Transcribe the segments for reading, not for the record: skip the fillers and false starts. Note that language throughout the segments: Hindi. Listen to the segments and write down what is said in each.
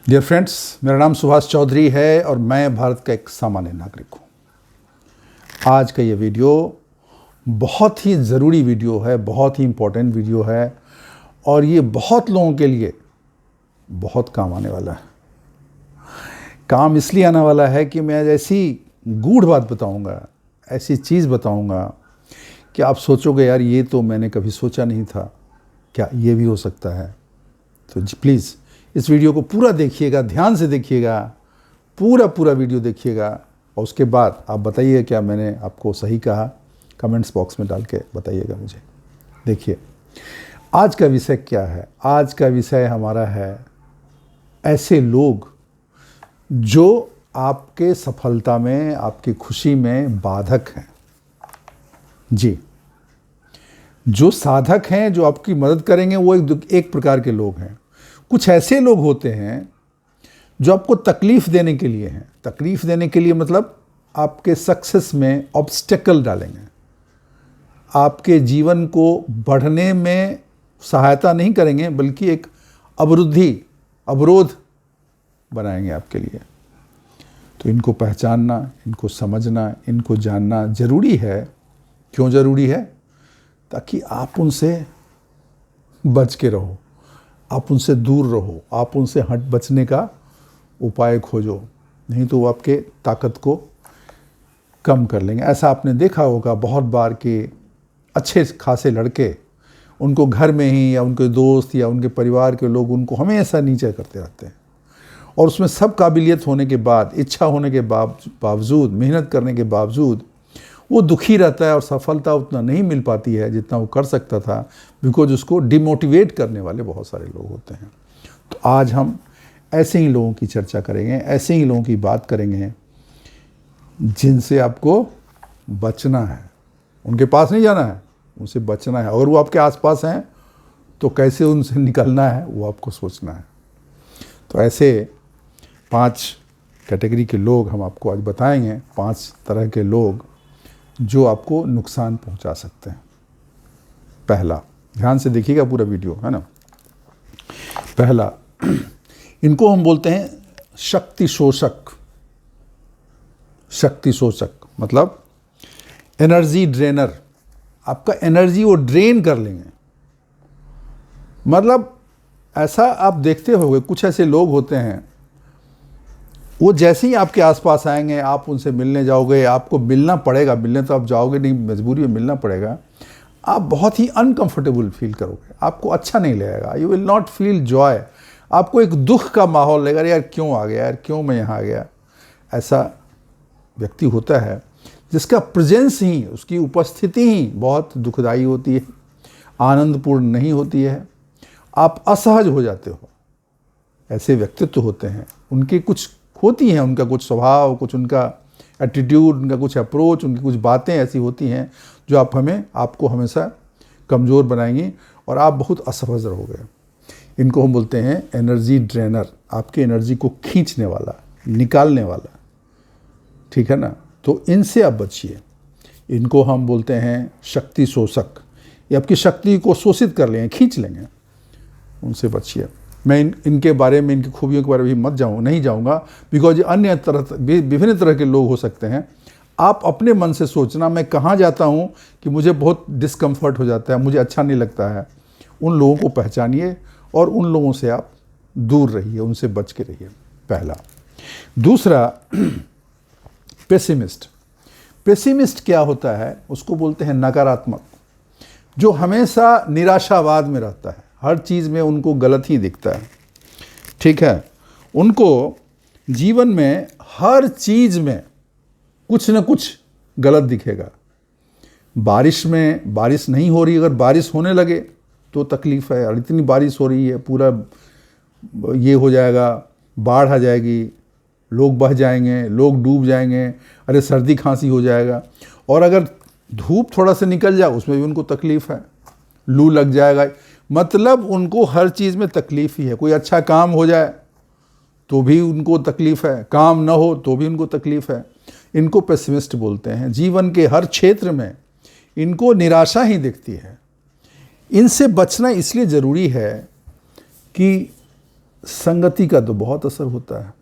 डियर फ्रेंड्स, मेरा नाम सुभाष चौधरी है और मैं भारत का एक सामान्य नागरिक हूँ। आज का ये वीडियो बहुत ही ज़रूरी वीडियो है, बहुत ही इम्पोर्टेंट वीडियो है और ये बहुत लोगों के लिए बहुत काम आने वाला है। काम इसलिए आने वाला है कि मैं ऐसी गूढ़ बात बताऊँगा, ऐसी चीज़ बताऊँगा कि आप सोचोगे यार ये तो मैंने कभी सोचा नहीं था, क्या ये भी हो सकता है। तो प्लीज़ इस वीडियो को पूरा देखिएगा, ध्यान से देखिएगा, पूरा वीडियो देखिएगा और उसके बाद आप बताइए क्या मैंने आपको सही कहा। कमेंट्स बॉक्स में डाल के बताइएगा मुझे। देखिए आज का विषय क्या है। आज का विषय हमारा है ऐसे लोग जो आपके सफलता में, आपकी खुशी में बाधक हैं। जी, जो साधक हैं, जो आपकी मदद करेंगे, वो एक प्रकार के लोग हैं। कुछ ऐसे लोग होते हैं जो आपको तकलीफ़ देने के लिए हैं। तकलीफ़ देने के लिए मतलब आपके सक्सेस में ऑब्स्टेकल डालेंगे, आपके जीवन को बढ़ने में सहायता नहीं करेंगे बल्कि एक अवरोध बनाएंगे आपके लिए। तो इनको पहचानना, इनको समझना, इनको जानना ज़रूरी है। क्यों ज़रूरी है? ताकि आप उनसे बच के रहो, आप उनसे दूर रहो, आप उनसे बचने का उपाय खोजो, नहीं तो वो आपके ताकत को कम कर लेंगे। ऐसा आपने देखा होगा बहुत बार कि अच्छे खासे लड़के, उनको घर में ही या उनके दोस्त या उनके परिवार के लोग उनको हमेशा नीचे करते रहते हैं और उसमें सब काबिलियत होने के बाद, इच्छा होने के बावजूद, मेहनत करने के बावजूद वो दुखी रहता है और सफलता उतना नहीं मिल पाती है जितना वो कर सकता था, बिकॉज उसको डिमोटिवेट करने वाले बहुत सारे लोग होते हैं। तो आज हम ऐसे ही लोगों की चर्चा करेंगे, ऐसे ही लोगों की बात करेंगे जिनसे आपको बचना है। उनके पास नहीं जाना है, उनसे बचना है। अगर वो आपके आसपास हैं तो कैसे उनसे निकलना है वो आपको सोचना है। तो ऐसे 5 कैटेगरी के लोग हम आपको आज बताएंगे, 5 तरह के लोग जो आपको नुकसान पहुंचा सकते हैं। पहला, ध्यान से देखिएगा पूरा वीडियो, है ना। पहला, इनको हम बोलते हैं शक्ति शोषक। शक्ति शोषक मतलब एनर्जी ड्रेनर। आपका एनर्जी वो ड्रेन कर लेंगे। मतलब ऐसा आप देखते होंगे, कुछ ऐसे लोग होते हैं, वो जैसे ही आपके आसपास आएंगे, आप उनसे मिलने जाओगे, आपको मिलना पड़ेगा, मिलने तो आप जाओगे नहीं, मजबूरी में मिलना पड़ेगा, आप बहुत ही अनकंफर्टेबल फील करोगे, आपको अच्छा नहीं लगेगा, you will not feel Joy. आपको एक दुख का माहौल लगेगा, यार क्यों आ गया, यार क्यों मैं यहाँ आ गया। ऐसा व्यक्ति होता है जिसका प्रेजेंस ही, उसकी उपस्थिति ही बहुत दुखदाई होती है, आनंदपूर्ण नहीं होती है, आप असहज हो जाते हो। ऐसे व्यक्तित्व होते हैं, उनकी कुछ होती हैं, उनका कुछ स्वभाव, कुछ उनका एटीट्यूड, उनका कुछ अप्रोच, उनकी कुछ बातें ऐसी होती हैं जो आपको हमेशा कमज़ोर बनाएंगी और आप बहुत असहज रहोगे। इनको हम बोलते हैं एनर्जी ड्रेनर, आपकी एनर्जी को खींचने वाला, निकालने वाला, ठीक है ना। तो इनसे आप बचिए। इनको हम बोलते हैं शक्ति शोषक। ये आपकी शक्ति को शोषित कर लेंगे, खींच लेंगे, उनसे बचिए। मैं इनके बारे में, इनकी खूबियों के बारे में नहीं जाऊंगा, बिकॉज अन्य विभिन्न तरह के लोग हो सकते हैं। आप अपने मन से सोचना, मैं कहाँ जाता हूँ कि मुझे बहुत डिस्कम्फर्ट हो जाता है, मुझे अच्छा नहीं लगता है। उन लोगों को पहचानिए और उन लोगों से आप दूर रहिए, उनसे बच के रहिए। पहला। दूसरा, पेसिमिस्ट। पेसिमिस्ट क्या होता है? उसको बोलते हैं नकारात्मक, जो हमेशा निराशावाद में रहता है, हर चीज़ में उनको गलत ही दिखता है, ठीक है। उनको जीवन में हर चीज़ में कुछ न कुछ गलत दिखेगा। बारिश में बारिश नहीं हो रही, अगर बारिश होने लगे तो तकलीफ़ है, और इतनी बारिश हो रही है, पूरा ये हो जाएगा, बाढ़ आ जाएगी, लोग बह जाएंगे, लोग डूब जाएंगे, अरे सर्दी खांसी हो जाएगा। और अगर धूप थोड़ा सा निकल जाए उसमें भी उनको तकलीफ़ है, लू लग जाएगा। मतलब उनको हर चीज़ में तकलीफ़ ही है। कोई अच्छा काम हो जाए तो भी उनको तकलीफ़ है, काम ना हो तो भी उनको तकलीफ़ है। इनको पेसिमिस्ट बोलते हैं। जीवन के हर क्षेत्र में इनको निराशा ही दिखती है। इनसे बचना इसलिए ज़रूरी है कि संगति का तो बहुत असर होता है।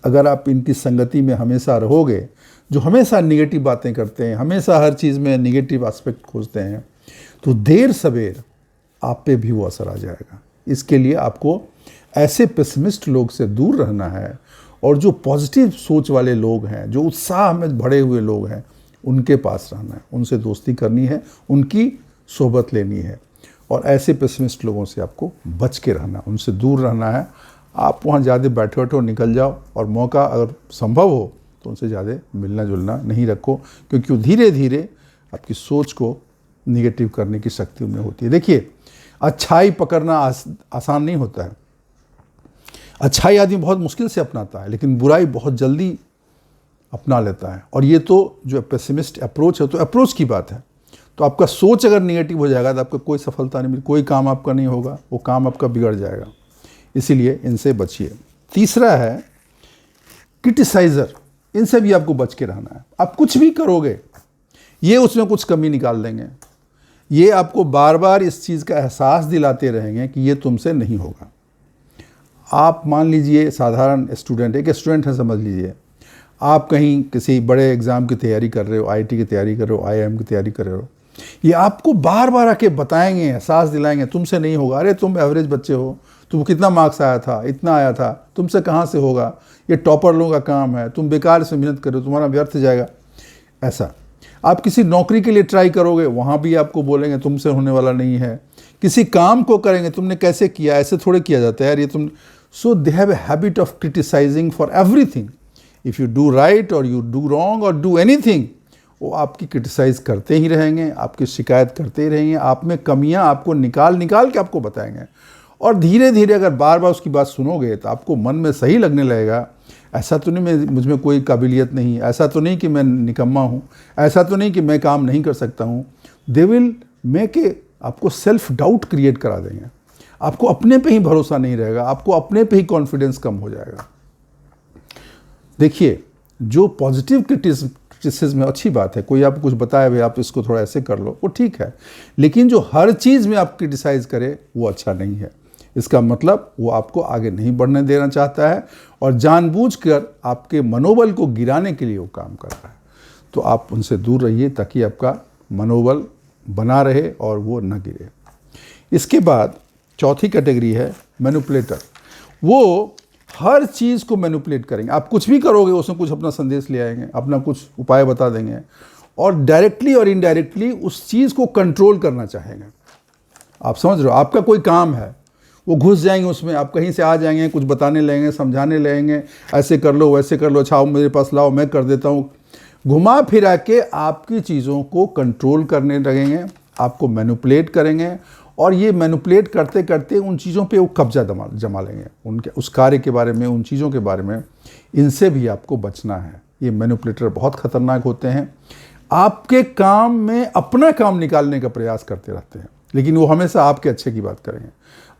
अगर आप इनकी संगति में हमेशा रहोगे, जो हमेशा निगेटिव बातें करते हैं, हमेशा हर चीज़ में निगेटिव एस्पेक्ट खोजते हैं, तो देर सवेर आप पे भी वो असर आ जाएगा। इसके लिए आपको ऐसे पेसिमिस्ट लोग से दूर रहना है, और जो पॉजिटिव सोच वाले लोग हैं, जो उत्साह में भरे हुए लोग हैं, उनके पास रहना है, उनसे दोस्ती करनी है, उनकी सोहबत लेनी है। और ऐसे पेसिमिस्ट लोगों से आपको बच के रहना, उनसे दूर रहना है। आप वहाँ ज़्यादा बैठे बैठो, निकल जाओ, और मौका अगर संभव हो तो उनसे ज़्यादा मिलना जुलना नहीं रखो, क्योंकि धीरे धीरे आपकी सोच को निगेटिव करने की शक्ति उनमें होती है। देखिए, अच्छाई पकड़ना आसान नहीं होता है। अच्छाई आदमी बहुत मुश्किल से अपनाता है, लेकिन बुराई बहुत जल्दी अपना लेता है। और ये तो जो पेसिमिस्ट अप्रोच है, तो अप्रोच की बात है। तो आपका सोच अगर निगेटिव हो जाएगा तो आपका कोई सफलता नहीं मिलेगी, कोई काम आपका नहीं होगा, वो काम आपका बिगड़ जाएगा। इसीलिए इनसे बचिए। तीसरा है क्रिटिसाइज़र। इनसे भी आपको बच के रहना है। आप कुछ भी करोगे, ये उसमें कुछ कमी निकाल देंगे। ये आपको बार बार इस चीज़ का एहसास दिलाते रहेंगे कि ये तुमसे नहीं होगा। आप मान लीजिए साधारण स्टूडेंट, एक स्टूडेंट है समझ लीजिए, आप कहीं किसी बड़े एग्ज़ाम की तैयारी कर रहे हो, आईआईटी की तैयारी कर रहे हो, आईआईएम की तैयारी कर रहे हो, ये आपको बार बार आके बताएंगे, एहसास दिलाएंगे तुमसे नहीं होगा, अरे तुम एवरेज बच्चे हो, तुम कितना मार्क्स आया था, इतना आया था, तुमसे कहाँ से होगा, ये टॉपर लोगों का काम है, तुम बेकार से मेहनत करो, तुम्हारा व्यर्थ जाएगा। ऐसा आप किसी नौकरी के लिए ट्राई करोगे, वहाँ भी आपको बोलेंगे तुमसे होने वाला नहीं है। किसी काम को करेंगे, तुमने कैसे किया, ऐसे थोड़े किया जाता है यार, ये तुम। So they have a habit of criticising for everything. If you do right और यू डू रॉन्ग और डू एनीथिंग, वो आपकी क्रिटिसाइज़ करते ही रहेंगे, आपकी शिकायत करते ही रहेंगे, आप में कमियां आपको निकाल निकाल के आपको बताएंगे। और धीरे धीरे अगर बार बार उसकी बात सुनोगे तो आपको मन में सही लगने लगेगा, ऐसा तो नहीं मैं मुझ में कोई काबिलियत नहीं, ऐसा तो नहीं कि मैं निकम्मा हूँ, ऐसा तो नहीं कि मैं काम नहीं कर सकता हूँ। दे विल मेक ए आपको सेल्फ डाउट क्रिएट करा देंगे। आपको अपने पे ही भरोसा नहीं रहेगा, आपको अपने पे ही कॉन्फिडेंस कम हो जाएगा। देखिए, जो पॉजिटिव क्रिटिसिज्म में अच्छी बात है, कोई आपको कुछ बताए भाई आप इसको थोड़ा ऐसे कर लो, वो ठीक है। लेकिन जो हर चीज़ में आप क्रिटिसाइज़ करे, वो अच्छा नहीं है। इसका मतलब वो आपको आगे नहीं बढ़ने देना चाहता है, और जानबूझकर आपके मनोबल को गिराने के लिए वो काम कर रहा है। तो आप उनसे दूर रहिए, ताकि आपका मनोबल बना रहे और वो न गिरे। इसके बाद चौथी कैटेगरी है मैनिपुलेटर। वो हर चीज़ को मैनिपुलेट करेंगे। आप कुछ भी करोगे, उसमें कुछ अपना संदेश ले आएंगे, अपना कुछ उपाय बता देंगे, और डायरेक्टली और इनडायरेक्टली उस चीज़ को कंट्रोल करना चाहेंगे। आप समझ रहे हो, आपका कोई काम है, वो घुस जाएंगे उसमें, आप कहीं से आ जाएंगे, कुछ बताने लगेंगे, समझाने लगेंगे, ऐसे कर लो वैसे कर लो, अच्छा मेरे पास लाओ मैं कर देता हूँ। घुमा फिरा के आपकी चीज़ों को कंट्रोल करने लगेंगे, आपको मैनिपुलेट करेंगे, और ये मैनिपुलेट करते करते उन चीज़ों पे वो कब्जा जमा लेंगे, उनके उस कार्य के बारे में, उन चीज़ों के बारे में। इनसे भी आपको बचना है। ये मैनिपुलेटर बहुत ख़तरनाक होते हैं। आपके काम में अपना काम निकालने का प्रयास करते रहते हैं, लेकिन वो हमेशा आपके अच्छे की बात करेंगे।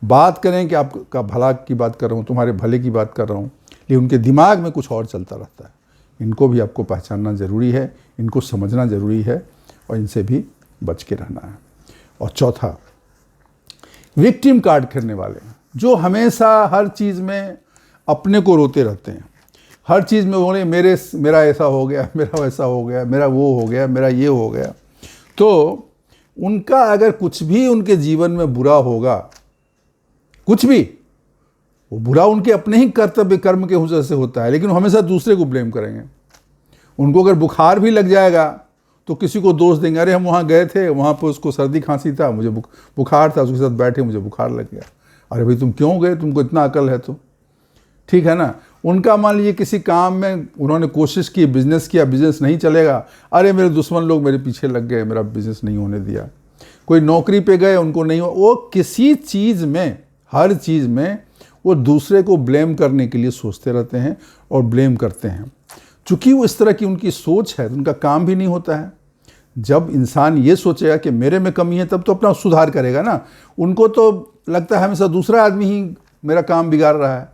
बात करें कि आपका भला की बात कर रहा हूँ, तुम्हारे भले की बात कर रहा हूँ, लेकिन उनके दिमाग में कुछ और चलता रहता है। इनको भी आपको पहचानना ज़रूरी है, इनको समझना ज़रूरी है, और इनसे भी बच के रहना है। और चौथा, विक्टिम कार्ड खेलने वाले, जो हमेशा हर चीज़ में अपने को रोते रहते हैं। हर चीज़ में बोले मेरा ऐसा हो गया, मेरा वैसा हो गया, मेरा वो हो गया, मेरा ये हो गया। तो उनका अगर कुछ भी उनके जीवन में बुरा होगा, कुछ भी, वो बुरा उनके अपने ही कर्तव्य कर्म के वजह से होता है, लेकिन वो हमेशा दूसरे को ब्लेम करेंगे। उनको अगर बुखार भी लग जाएगा तो किसी को दोष देंगे, अरे हम वहाँ गए थे, वहाँ पर उसको सर्दी खांसी था, मुझे बुखार था, उसके साथ बैठे मुझे बुखार लग गया। अरे भाई तुम क्यों गए, तुमको इतना अकल है तो, ठीक है ना। उनका मान लीजिए किसी काम में उन्होंने कोशिश की, बिजनेस किया, बिजनेस नहीं चलेगा, अरे मेरे दुश्मन लोग मेरे पीछे लग गए, मेरा बिजनेस नहीं होने दिया। कोई नौकरी पे गए, उनको नहीं हुआ। वो किसी चीज़ में, हर चीज़ में वो दूसरे को ब्लेम करने के लिए सोचते रहते हैं और ब्लेम करते हैं। चूँकि वो इस तरह की उनकी सोच है, उनका काम भी नहीं होता है। जब इंसान ये सोचेगा कि मेरे में कमी है, तब तो अपना सुधार करेगा ना। उनको तो लगता है हमेशा दूसरा आदमी ही मेरा काम बिगाड़ रहा है,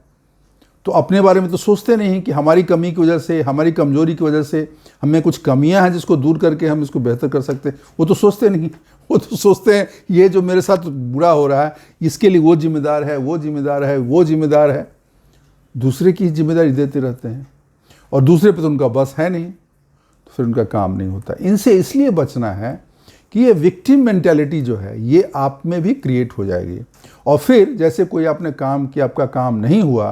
तो अपने बारे में तो सोचते नहीं कि हमारी कमी की वजह से, हमारी कमजोरी की वजह से हमें कुछ कमियां हैं जिसको दूर करके हम इसको बेहतर कर सकते हैं। वो तो सोचते नहीं, वो तो सोचते हैं ये जो मेरे साथ बुरा हो रहा है इसके लिए वो जिम्मेदार है, वो जिम्मेदार है, वो जिम्मेदार है। दूसरे की जिम्मेदारी देते रहते हैं और दूसरे पे तो उनका बस है नहीं, तो फिर उनका काम नहीं होता। इनसे इसलिए बचना है कि ये विक्टिम मेंटालिटी जो है ये आप में भी क्रिएट हो जाएगी, और फिर जैसे कोई आपने काम किया, आपका काम नहीं हुआ,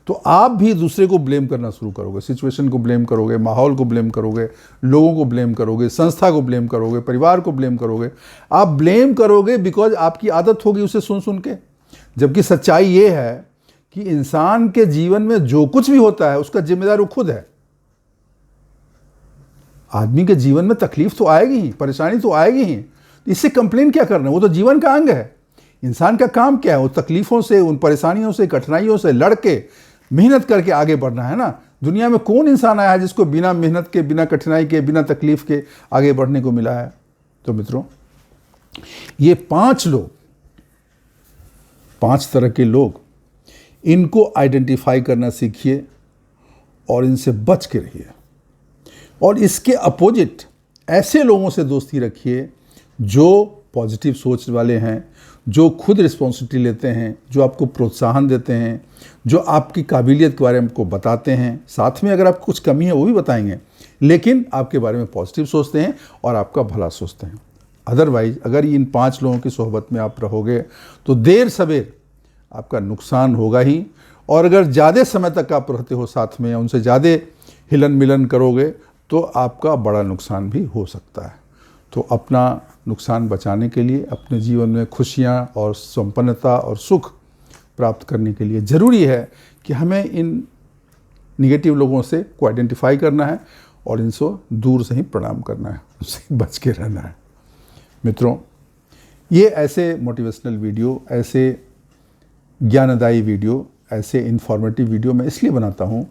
तो आप भी दूसरे को ब्लेम करना शुरू करोगे, सिचुएशन को ब्लेम करोगे, माहौल को ब्लेम करोगे, लोगों को ब्लेम करोगे, संस्था को ब्लेम करोगे, परिवार को ब्लेम करोगे। आप ब्लेम करोगे बिकॉज आपकी आदत होगी उसे सुन सुन के। जबकि सच्चाई ये है कि इंसान के जीवन में जो कुछ भी होता है उसका जिम्मेदार वो खुद है। आदमी के जीवन में तकलीफ तो आएगी ही, परेशानी तो आएगी ही, इससे कंप्लेन क्या करना, वो तो जीवन का अंग है। इंसान का काम क्या है, वो तकलीफों से, उन परेशानियों से, कठिनाइयों से लड़ के मेहनत करके आगे बढ़ना है ना। दुनिया में कौन इंसान आया है जिसको बिना मेहनत के, बिना कठिनाई के, बिना तकलीफ के आगे बढ़ने को मिला है। तो मित्रों, ये 5 लोग, 5 तरह के लोग, इनको आइडेंटिफाई करना सीखिए और इनसे बच के रहिए। और इसके अपोजिट ऐसे लोगों से दोस्ती रखिए जो पॉजिटिव सोच वाले हैं, जो खुद रिस्पॉन्सिबिलिटी लेते हैं, जो आपको प्रोत्साहन देते हैं, जो आपकी काबिलियत के बारे में आपको बताते हैं। साथ में अगर आपको कुछ कमी है वो भी बताएंगे, लेकिन आपके बारे में पॉजिटिव सोचते हैं और आपका भला सोचते हैं। अदरवाइज अगर इन 5 लोगों की सोहबत में आप रहोगे तो देर सवेर आपका नुकसान होगा ही। और अगर ज़्यादा समय तक आप रहते हो साथ में या उनसे ज़्यादा हिलन मिलन करोगे तो आपका बड़ा नुकसान भी हो सकता है। तो अपना नुकसान बचाने के लिए, अपने जीवन में खुशियाँ और संपन्नता और सुख प्राप्त करने के लिए ज़रूरी है कि हमें इन निगेटिव लोगों से को आइडेंटिफाई करना है और इनसे दूर से ही प्रणाम करना है, उनसे बच के रहना है। मित्रों, ये ऐसे मोटिवेशनल वीडियो, ऐसे ज्ञानदायी वीडियो, ऐसे इन्फॉर्मेटिव वीडियो मैं इसलिए बनाता हूँ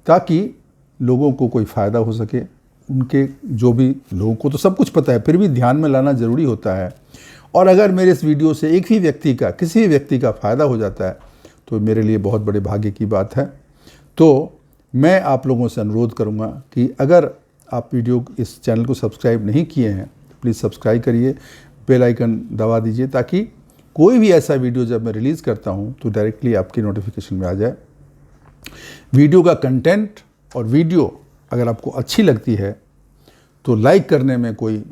ताकि लोगों को कोई फ़ायदा हो सके। उनके जो भी, लोगों को तो सब कुछ पता है, फिर भी ध्यान में लाना ज़रूरी होता है। और अगर मेरे इस वीडियो से एक ही व्यक्ति का, किसी भी व्यक्ति का फ़ायदा हो जाता है तो मेरे लिए बहुत बड़े भाग्य की बात है। तो मैं आप लोगों से अनुरोध करूंगा कि अगर आप इस चैनल को सब्सक्राइब नहीं किए हैं तो प्लीज़ सब्सक्राइब करिए, बेल आइकन दबा दीजिए ताकि कोई भी ऐसा वीडियो जब मैं रिलीज़ करता हूं तो डायरेक्टली आपकी नोटिफिकेशन में आ जाए। वीडियो का कंटेंट और वीडियो अगर आपको अच्छी लगती है तो लाइक करने में कोई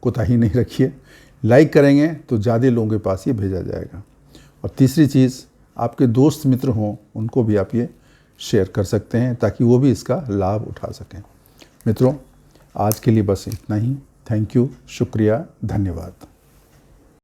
कोताही नहीं रखिए। लाइक करेंगे तो ज़्यादा लोगों के पास ये भेजा जाएगा। और तीसरी चीज़, आपके दोस्त मित्र हों उनको भी आप ये शेयर कर सकते हैं ताकि वो भी इसका लाभ उठा सकें। मित्रों, आज के लिए बस इतना ही। थैंक यू, शुक्रिया, धन्यवाद।